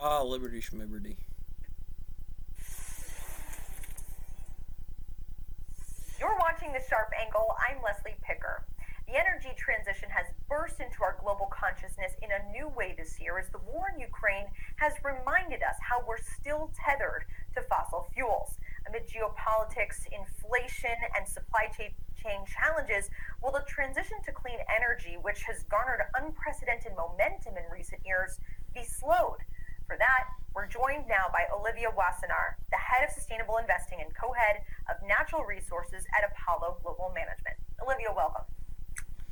Ah, Liberty Schmibberty. You're watching The Sharp Angle. I'm Leslie Picker. The energy transition has burst into our global consciousness in a new way this year as the war in Ukraine has reminded us how we're still tethered to fossil fuels. Amid geopolitics, inflation, and supply chain challenges, will the transition to clean energy, which has garnered unprecedented momentum in recent years, be slowed? For that, we're joined now by Olivia Wassenaar, the head of sustainable investing and co-head of natural resources at Apollo Global Management. Olivia, welcome.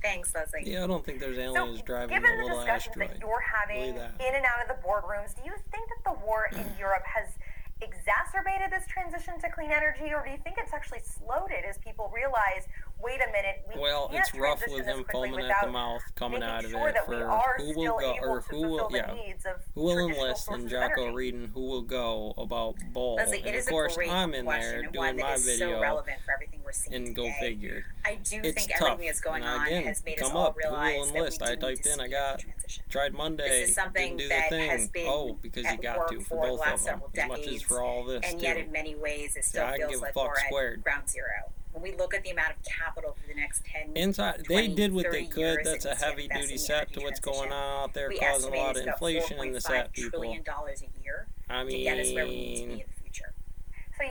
Thanks, Leslie. Yeah, I don't think there's aliens driving given a the little discussions asteroid. that you're having in and out of the boardrooms, do you think that the war in Europe has exacerbated this transition to clean energy, or do you think it's actually slowed it as people realize, wait a minute, it's rough with him foaming at the mouth coming out of it for who will go or who will enlist and Jocko Reading who will go about bowl. Leslie, and of course I'm in there doing my video so relevant for everything we're seeing and today. Go figure. I do it's think tough. everything that's going on again, has made us come all up, realize who will enlist? that we do I typed in, I got tried Monday, this is something didn't do that the thing. has been Because at you got work to for both the last of them, several as much decades, as for all this and too. yet in many ways it still I feels give a like fuck we're squared. at ground zero. When we look at the amount of capital for the next 10 Inside, 20, they did what they 30 could. years That's a heavy duty set to what's going on out there, we causing a lot of estimate it's inflation about in the set $4.5 people. trillion a year I to get us where we need to be So in the future.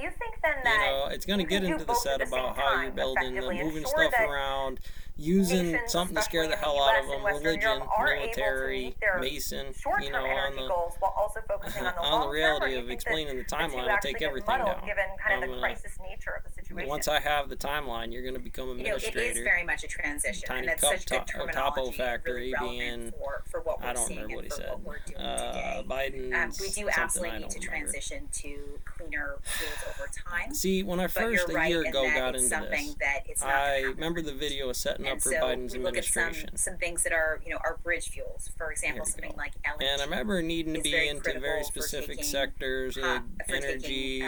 you think then that it's going to get into the set about how you're building, moving stuff around, using something to scare the hell out of them, religion, military, Mason, on the goals while also focusing on the on the reality of explaining the timeline will take everything down. Given kind of the crisis nature of the situation. Once I have the timeline, you're going to become administrator. It is very much a transition, Tiny and that's cup such good terminology, topo factory really being, for what we're I don't seeing remember what he and said. what we're doing today. Biden's we do absolutely need to transition to cleaner fuels over time. See, when I first a year ago got into this, I remember the video of setting up for Biden's administration. Some things that are are bridge fuels, for example, something like LNG. And I remember needing to be into very specific sectors of energy.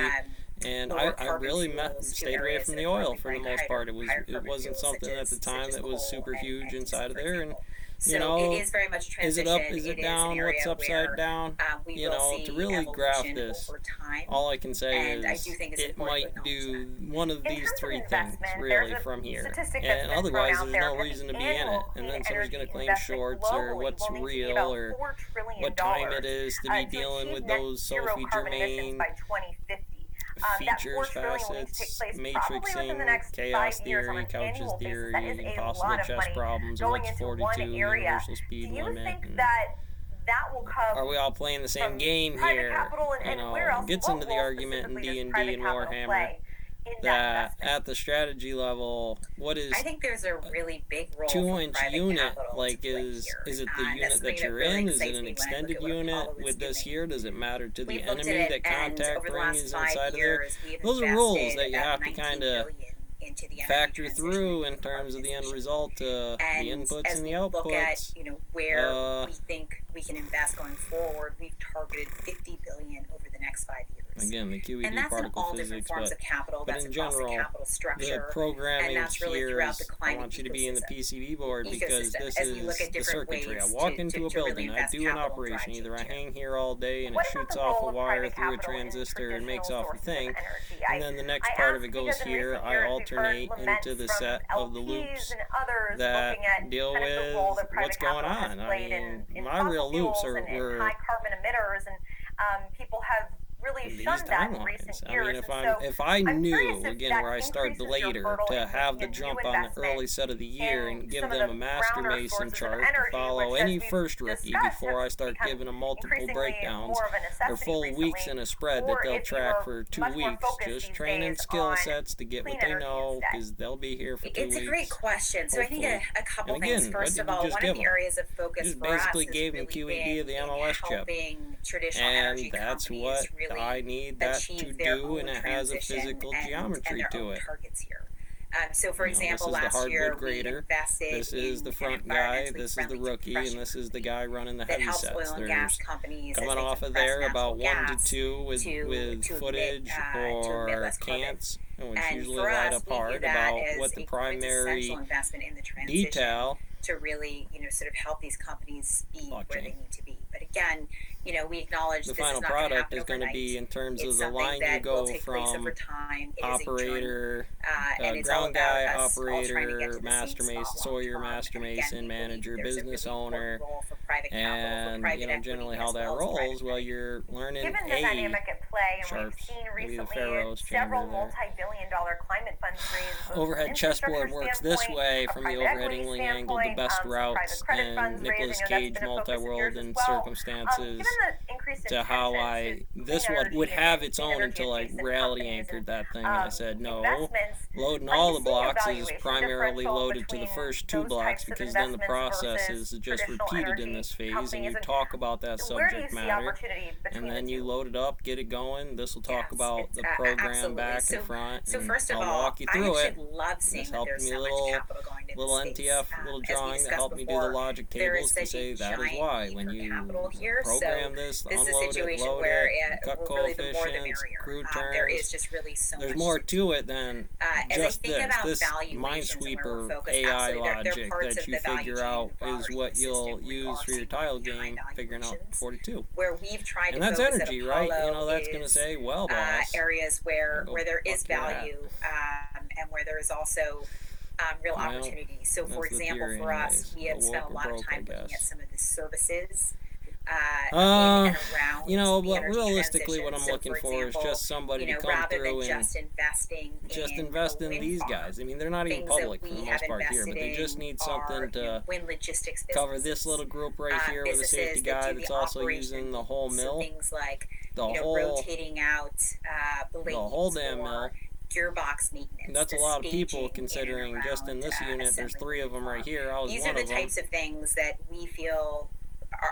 And I really stayed away from the oil for the most part. It wasn't something at the time that was super huge inside of there. And it is very much transition. Is it up? Is it down? What's upside down? To really graph this, all I can say is it might do one of these three things really from here. And otherwise, there's no reason to be in it. And then somebody's going to claim shorts or what's real or what time it is to be dealing with those Sophie Germain features, facets, matrixing, chaos theory, couches theory, possible chess problems, what's 42, universal speed limit. That will come. Are we all playing the same game here? Gets into the argument in D&D and Warhammer that at the strategy level, what is I think there's a really big role 2-inch unit is it the unit that you're in? Is it an extended unit with this here? Does it matter to the enemy that contact ring is inside of there? Those are rules that you have to kind of factor through in terms of the end result, the inputs and the outputs. Where we think we can invest going forward, we've targeted $50 billion over the next 5 years. Again, the QED and that's particle in all physics, different forms of capital. but that's in general, the capital structure, the programming and that's really here throughout is, the climate I want you to be in the PCB board because this as is the circuitry. I walk into a building, I do an operation, either I hang here all day and it shoots off a wire through a transistor and makes off a thing, and then the next part of it goes here. I alternate into the set of the loops that deal with what's going on. I mean, my real loops were high carbon emitters, and people have really shunned that in recent years. I mean, if I knew again where I started later to have the jump on the early set of the year and give them a master mason chart to follow any first rookie before I start giving them multiple breakdowns or full weeks in a spread that they'll track for 2 weeks, just training skill sets to get what they know because they'll be here for 2 weeks. It's a great question. So hopefully. I think a couple things. First of all, one of the areas of focus for us basically gave them QED of the MLS chip, and that's what I need that to do, and it has a physical geometry to it. So, for example, last year we invested this is the front guy, this is the rookie, and this is the guy running the heavy sets. There's coming off of there about 1 to 2 with footage or cants, which usually light apart about what the primary detail to really, sort of help these companies be where they need to be. But again, we acknowledge the this final is not product is going to be in terms it's of the line you go from operator, ground guy, operator, master mason, sawyer, master mason, manager, business owner, and generally how that rolls. Well, you're learning Given the dynamic at play, and we've sharps, seen maybe the recently Phero's several chamber there. multi-billion-dollar climate funds raised. Overhead chessboard works this way from the overheadingly angle, the best routes in Nicolas Cage multi-world and circumstances to how this would have its own until I rally anchored that thing. And I said, no, loading all the blocks is primarily loaded to the first two blocks, because then the process is just repeated in this phase, and you talk about that subject matter, and then you load it up, get it going. This will talk about the program back and front, and I'll walk you through it. This helped me a little NTF, little drawing that helped me do the logic tables to say that is why. When you program this, unload it, load it, cut coefficients, crude terms, there's more to it than just this Minesweeper AI logic that you figure out is what you'll use for your tile game, figuring out 42. And that's energy, right? That's going to say, well, boss, areas where there is value, and where there is also real opportunity. So, for example, for us, we have spent a lot of time looking at some of the services in and around but realistically, what I'm looking for is just somebody to come through and just invest in these guys. I mean, they're not even public for the most part here, but they just need something to cover this little group right here with a safety guy that's also using the whole mill, the whole rotating out the whole damn mill. Gearbox maintenance. That's a lot of people, considering just in this unit there's 3 of them right here. I was These one are the of them. types of things that we feel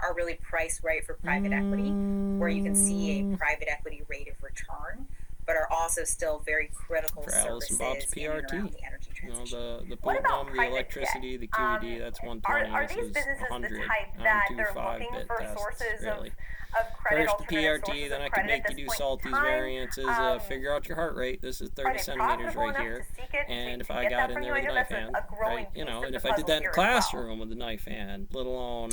are really priced right for private equity, where you can see a private equity rate of return, but are also still very critical services in and around the energy transition. The Putnam, the electricity, the QED, that's 120. Are these businesses 100 the type that they're 25 looking bit for tests, sources really. of credit, First the alternative PRT, sources then I of can credit make at you do this point in salties time? variances, figure out your heart rate. This is 30 centimeters right here. And if I got in there with a knife hand, right, and if I did that in the classroom with a knife hand, let alone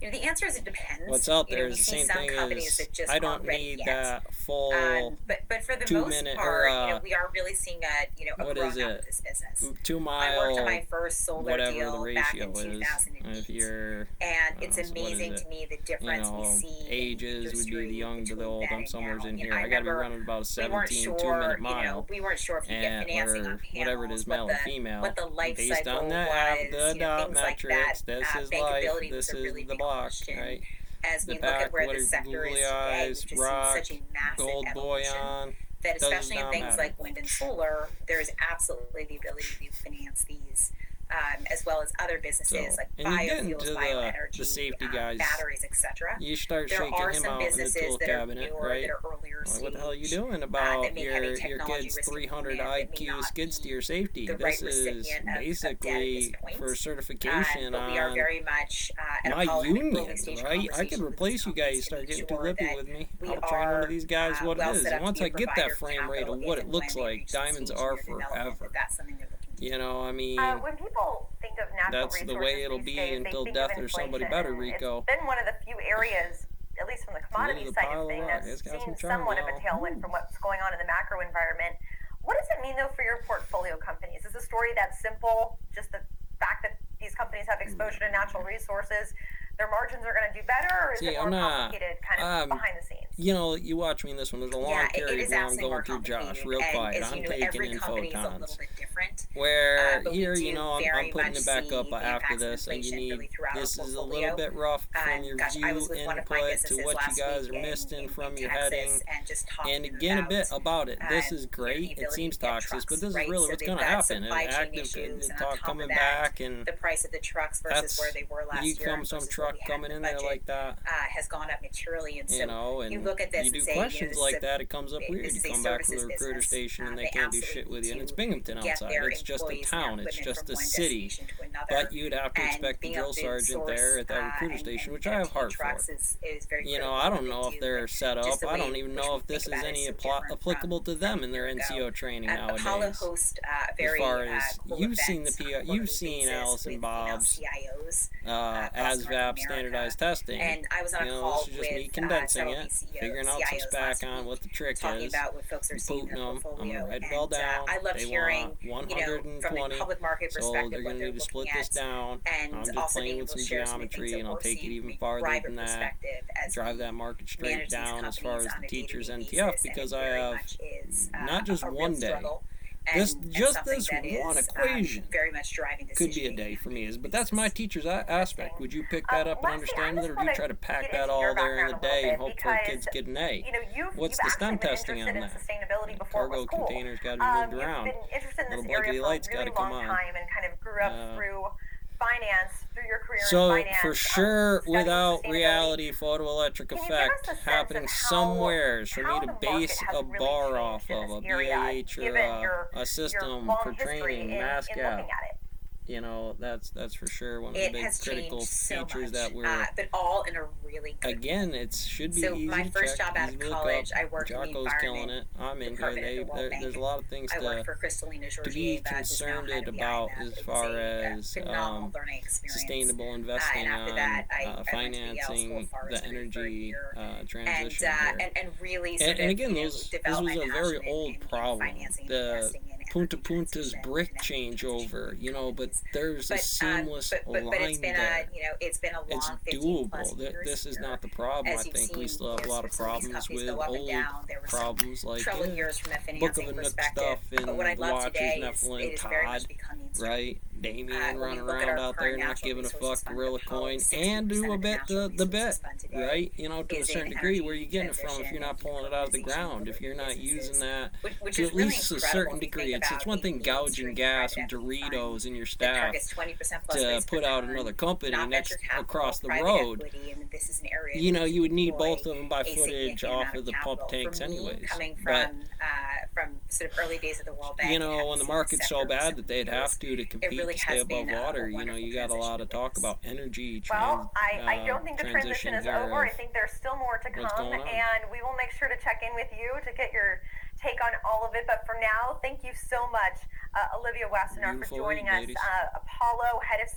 the answer is it depends. What's out there is the same thing as I don't need that full but for the 2 most minute part, we are really seeing a what growth is out it? of this business. 2 mile, I worked on my first solar whatever deal the back in ratio is. 2008. If you're, and it's amazing to me the difference we see. Ages would be the young to the old. I'm somewhere in here. I got to be running about a 17 2 minute mile. We weren't sure if you get financing on panels, whatever it is, male or female. What the life based cycle on that, was, the dot things like metrics. that. This is life. This is the block, right? As we the look back, at where the sector is today, we've just rock, seen such a massive gold evolution bullion, that especially in things like wind and solar, there is absolutely the ability to finance these, as well as other businesses like biofuels, bioenergy, the safety guys, batteries, etc. You start shaking him out in the tool cabinet, right? What the hell are you doing about your kid's 300 IQ skid steer safety? This is basically for certification on my union, right? I could replace you guys. Start getting too lippy with me. I'll train one of these guys what it is. And once I get that frame rate of what it looks like, diamonds are forever. I mean, when people think of natural that's the way it'll be until death or somebody better, Rico. It's been one of the few areas, at least from the commodity side of things, that's seen somewhat of a tailwind from what's going on in the macro environment. What does it mean, though, for your portfolio companies? Is the story that simple? Just the fact that these companies have exposure to natural resources, their margins are going to do better, or is it more complicated kind of behind the scenes? You watch me in this one. There's a long period where I'm going through Josh real quiet. I'm taking in photons. Where here, I'm putting it back up after this, and you need, this is a little bit rough from your view input to what you guys are missing from your heading. And again, a bit about it. This is great. It seems toxic, but this is really what's going to happen. Active talk coming back, and the price of the trucks versus where they were last year. Some truck coming in there like that has gone up materially, and and look at this you do and say, questions like that, it comes up weird. this You is a come back from the services recruiter business. station and they They can't do absolutely shit with you. And need it's to Binghamton get outside. their It's just a employees and their town. It's equipment just from a one city. destination to another. But you'd have to And expect the being drill able to sergeant source, there at that recruiter and station, which get I a have few heart for. trucks is very You know, critical I what don't they know if do, they're but set just up. the I way don't even in know which if we this think is about it any is so different applicable to from them in a their year NCO ago. training Apollo nowadays. hosts a As very far as cool you've seen the events on a you've quarterly seen basis Alice and with Bob's CIOs across North ASVAB America. standardized testing. And I was on a You know, call this is just me with condensing several it, CEOs, figuring out some CIOs spec last on week, what the trick talking is, about what folks are seeing in booting their them. I'm portfolio. gonna write it And all down. I loved They hearing, want from a 120, public market so perspective, they're what gonna they're need to split looking this at, down. and I'm just also playing being with able some to share some of the things geometry, that and I'll we're take it seeing even from a farther private than that. perspective as Drive we that market straight manage these down as far companies as on the a teachers day-to-day NTF, basis, and because it I very have much is not just a real one day. struggle. This And just something this that one is equation very much driving could decision be a making day on for a me. daily But that's my basis. teacher's aspect. Would you pick that up and Leslie, I understand just it, or do want you to try to pack get that into all your there in background the a little day and bit hope for kids because get an A? you've What's the actually STEM been testing interested on in that? sustainability before it was Cargo cool. containers got to be moved around. You've been interested in Little this area blankety for a lights got really to come long on. time and kind of grew up through finance, through your career in So finance. for sure, Studying without sustainability. reality photoelectric Can you give us effect a sense happening of somewheres for how me the to market base has a really bar off changed in of, a this area, BAH given or a your system long for history training, in mask looking out? at it? You know, that's for sure one of the It big has critical changed so features much, that we're but all in a really good again. way. It should be So easy my to first check, job out easy of to look college, up. I worked in the Jocko's killing environment it. I'm in here. department at the World There's Bank. a lot of things I worked for Kristalina to be Georgieva, who's now concerned head of the about IMF. as It was far a as phenomenal learning experience. sustainable investing and after that, I went to the Yale School financing of Forestry the for a energy year, transition here. and really sort And of, again, this was developed a my very passion old in problem. financing and The investing in Punta energy Punta's transition brick and energy transition changeover, you know, but companies. there's a seamless But it's line been there. it's been a long It's 15 plus doable. years This is here. not the problem. I As you've think we seen, still have a lot of some of these problems companies with go up and old down. There were some problems like troubled years from a Book of financing a Nook perspective. stuff and But what I love Watchers, today is Nephilim, it is very much Todd, becoming right? Damien when running you look at around our out there current not natural giving a resources fuck, fund, gorilla Apollo, coin, 60% and do a of the bit natural the bet, resources fund today right? You know, to a is certain in degree, energy where you getting it from if transition you're not and pulling it out of the ground, if decarbonization you're not using businesses, that which to is at really least a incredible certain if you degree. think It's about one a thing gouging mainstream gas private and equity fund Doritos in your that staff targets 20% plus to rates of put out return, another company not next venture capital, across the private road. equity, and this is an area You that know, we you would need deploy both of them by a footage significant off amount of the pump capital. tanks For me, anyways. coming But from sort of early days of the World Bank, you and know, having when the seen the market's so sector over bad so that many they'd years, have to it compete really to stay has above been water, a you know, wonderful you got a lot transition of with talk this. about energy Well, I don't think the transition is here over. I of think there's still more to what's come, going on. and we will make sure to check in with you to get your take on all of it. But for now, thank you so much, Olivia Wassenaar, for Beautiful joining week, us. ladies. Apollo, head of